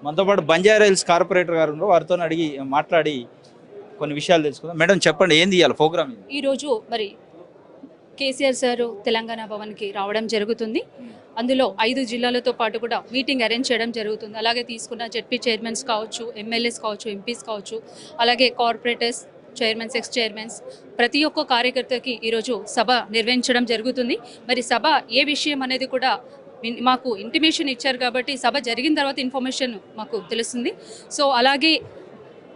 మనతో పాటు బంజారాహిల్స్ కార్పొరేటర్ గారు ఉన్నారు. వారితో అడిగి మాట్లాడి కొన్ని విషయాలు తెలుసుకుందాం. మేడం చెప్పండి, ఏంది ఇవ్వాలి ప్రోగ్రామ్? ఈరోజు మరి కేసీఆర్ సార్ తెలంగాణ భవన్కి రావడం జరుగుతుంది. అందులో 5 జిల్లాలతో పాటు కూడా మీటింగ్ అరేంజ్ చేయడం జరుగుతుంది. అలాగే తీసుకున్న జెడ్పీ చైర్మన్స్ కావచ్చు, ఎమ్మెల్యేస్ కావచ్చు, ఎంపీస్ కావచ్చు, అలాగే కార్పొరేటర్స్ చైర్మన్స్, ఎక్స్ చైర్మన్స్, ప్రతి ఒక్క కార్యకర్తకి ఈరోజు సభ నిర్వహించడం జరుగుతుంది. మరి సభ ఏ విషయం అనేది కూడా మాకు ఇంటిమేషన్ ఇచ్చారు కాబట్టి సభ జరిగిన తర్వాత ఇన్ఫర్మేషన్ మాకు తెలుస్తుంది. సో అలాగే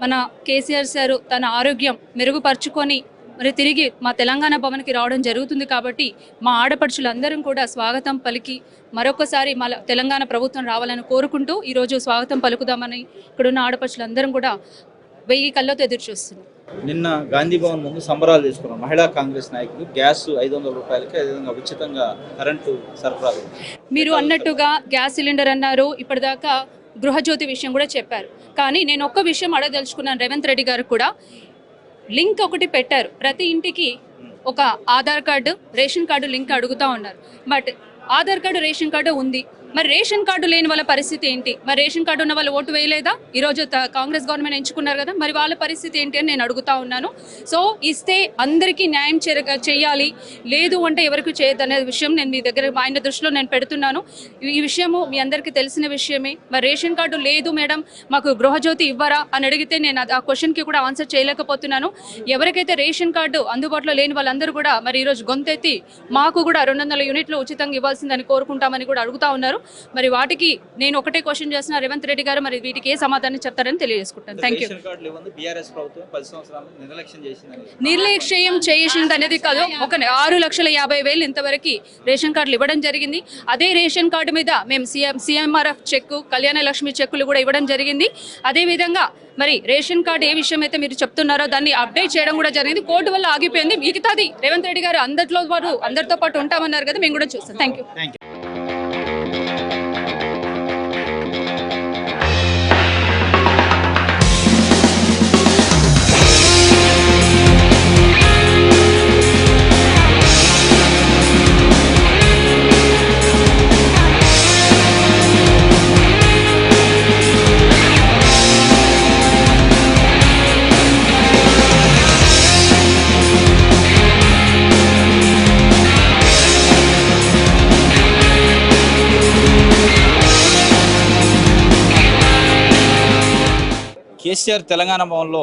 మన కేసీఆర్ సార్ తన ఆరోగ్యం మెరుగుపరుచుకొని మరి తిరిగి మా తెలంగాణ భవన్కి రావడం జరుగుతుంది కాబట్టి మా ఆడపడుచులందరం కూడా స్వాగతం పలికి మరొకసారి మా తెలంగాణ ప్రభుత్వం రావాలని కోరుకుంటూ ఈరోజు స్వాగతం పలుకుదామని ఇక్కడున్న ఆడపడుచులందరం కూడా 1000 కళ్ళతో ఎదురు చూస్తున్నాం. నిన్న గాంధీ భవన్ ముందు సంబరాలు చేసుకున్నాం. మహిళా కాంగ్రెస్ నాయకులు గ్యాస్ 500 రూపాయలకి అదేవిధంగా ఉచితంగా కరెంటు సరఫరా. మీరు అన్నట్టుగా గ్యాస్ సిలిండర్ అన్నారు, ఇప్పటిదాకా గృహజ్యోతి విషయం కూడా చెప్పారు. కానీ నేను ఒక్క విషయం అడగదలుచుకున్నాను. రేవంత్ రెడ్డి గారు కూడా లింక్ ఒకటి పెట్టారు, ప్రతి ఇంటికి ఒక Aadhaar card, ration card link అడుగుతూ ఉన్నారు. But Aadhaar card, ration card ఉంది, మరి రేషన్ కార్డు లేని వాళ్ళ పరిస్థితి ఏంటి? మరి రేషన్ కార్డు ఉన్న వాళ్ళు ఓటు వేయలేదా? ఈరోజు కాంగ్రెస్ గవర్నమెంట్ ఎంచుకున్నారు కదా, మరి వాళ్ళ పరిస్థితి ఏంటి అని నేను అడుగుతా ఉన్నాను. సో ఇస్తే అందరికీ న్యాయం చేయాలి, లేదు అంటే ఎవరికి చేయొద్దనే విషయం నేను మీ దగ్గర ఆయన దృష్టిలో నేను పెడుతున్నాను. ఈ విషయము మీ అందరికీ తెలిసిన విషయమే. మరి రేషన్ కార్డు లేదు మేడం, మాకు గృహజ్యోతి ఇవ్వరా అని అడిగితే నేను ఆ క్వశ్చన్కి కూడా ఆన్సర్ చేయలేకపోతున్నాను. ఎవరికైతే రేషన్ కార్డు అందుబాటులో లేని వాళ్ళందరూ కూడా మరి ఈరోజు గొంతెత్తి మాకు కూడా 200 యూనిట్లు ఉచితంగా ఇవ్వాల్సిందని కోరుకుంటామని కూడా అడుగుతా ఉన్నారు. మరి వాటికి నేను ఒకటే క్వశ్చన్ చేస్తున్నా, రేవంత్ రెడ్డి గారు మరి వీటికి ఏ సమాధానం చెప్తారని తెలియజేసుకుంటాను. Thank you. నిర్లక్ష్యం చేసింది అనేది కాదు, ఒక 6,50,000 ఇంతవరకు రేషన్ కార్డులు ఇవ్వడం జరిగింది. అదే రేషన్ కార్డు మీద మేము CMRF చెక్, కళ్యాణ లక్ష్మి చెక్కులు కూడా ఇవ్వడం జరిగింది. అదేవిధంగా మరి రేషన్ కార్డు ఏ విషయం అయితే మీరు చెప్తున్నారో దాన్ని అప్డేట్ చేయడం కూడా జరిగింది. కోర్టు వల్ల ఆగిపోయింది. మిగతాది రేవంత్ రెడ్డి గారు అందరితో పాటు ఉంటామన్నారు కదా, మేము కూడా చూస్తాం. Thank you. కేసీఆర్ తెలంగాణ భవన్లో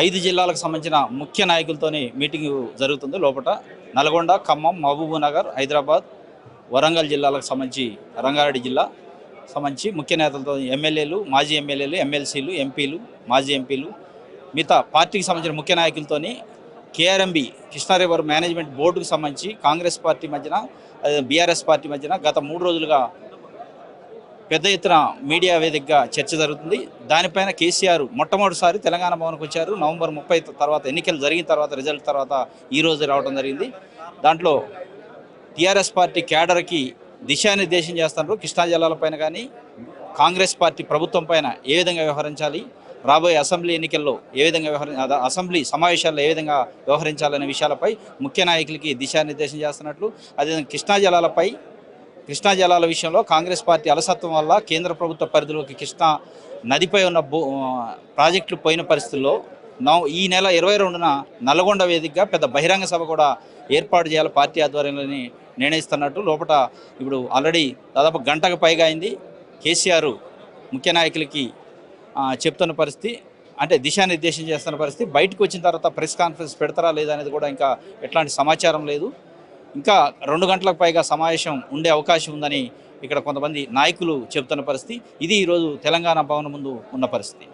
5 జిల్లాలకు సంబంధించిన ముఖ్య నాయకులతోని మీటింగ్ జరుగుతుంది. లోపల నల్గొండ, ఖమ్మం, మహబూబ్నగర్, హైదరాబాద్, వరంగల్ జిల్లాలకు సంబంధించి, రంగారెడ్డి జిల్లా సంబంధించి ముఖ్య నేతలతో ఎమ్మెల్యేలు, మాజీ ఎమ్మెల్యేలు, ఎమ్మెల్సీలు, ఎంపీలు, మాజీ ఎంపీలు, మిగతా పార్టీకి సంబంధించిన ముఖ్య నాయకులతోని KRMB కృష్ణా రివర్ మేనేజ్మెంట్ బోర్డుకు సంబంధించి కాంగ్రెస్ పార్టీ మధ్యన, BRS పార్టీ మధ్యన గత 3 రోజులుగా పెద్ద ఎత్తున మీడియా వేదికగా చర్చ జరుగుతుంది. దానిపైన కేసీఆర్ మొట్టమొదటిసారి తెలంగాణ భవన్కి వచ్చారు. నవంబర్ 30 తర్వాత, ఎన్నికలు జరిగిన తర్వాత, రిజల్ట్ తర్వాత ఈరోజు రావడం జరిగింది. దాంట్లో TRS పార్టీ క్యాడర్కి దిశానిర్దేశం చేస్తున్నారు. కృష్ణా జిల్లాలపైన కానీ కాంగ్రెస్ పార్టీ ప్రభుత్వం పైన ఏ విధంగా వ్యవహరించాలి, రాబోయే అసెంబ్లీ ఎన్నికల్లో ఏ విధంగా అసెంబ్లీ సమావేశాల్లో ఏ విధంగా వ్యవహరించాలనే విషయాలపై ముఖ్య నాయకులకి దిశానిర్దేశం చేస్తున్నట్లు, అదేవిధంగా కృష్ణా జలాల విషయంలో కాంగ్రెస్ పార్టీ అలసత్వం వల్ల కేంద్ర ప్రభుత్వ పరిధిలోకి కృష్ణా నదిపై ఉన్న ప్రాజెక్టులు పోయిన పరిస్థితుల్లో ఈ నెల 22న నల్గొండ వేదికగా పెద్ద బహిరంగ సభ కూడా ఏర్పాటు చేయాలి పార్టీ ఆధ్వర్యంలోని నిర్ణయిస్తున్నట్టు లోపల ఇప్పుడు ఆల్రెడీ దాదాపు గంటకు పైగా అయింది. కేసీఆర్ ముఖ్య నాయకులకి చెప్తున్న పరిస్థితి, అంటే దిశానిర్దేశం చేస్తున్న పరిస్థితి. బయటకు వచ్చిన తర్వాత ప్రెస్ కాన్ఫరెన్స్ పెడతారా లేదా అనేది కూడా ఇంకా ఎట్లాంటి సమాచారం లేదు. ఇంకా 2 గంటలకు పైగా సమావేశం ఉండే అవకాశం ఉందని ఇక్కడ కొంతమంది నాయకులు చెబుతున్న పరిస్థితి. ఇది ఈరోజు తెలంగాణ భవన్ ముందు ఉన్న పరిస్థితి.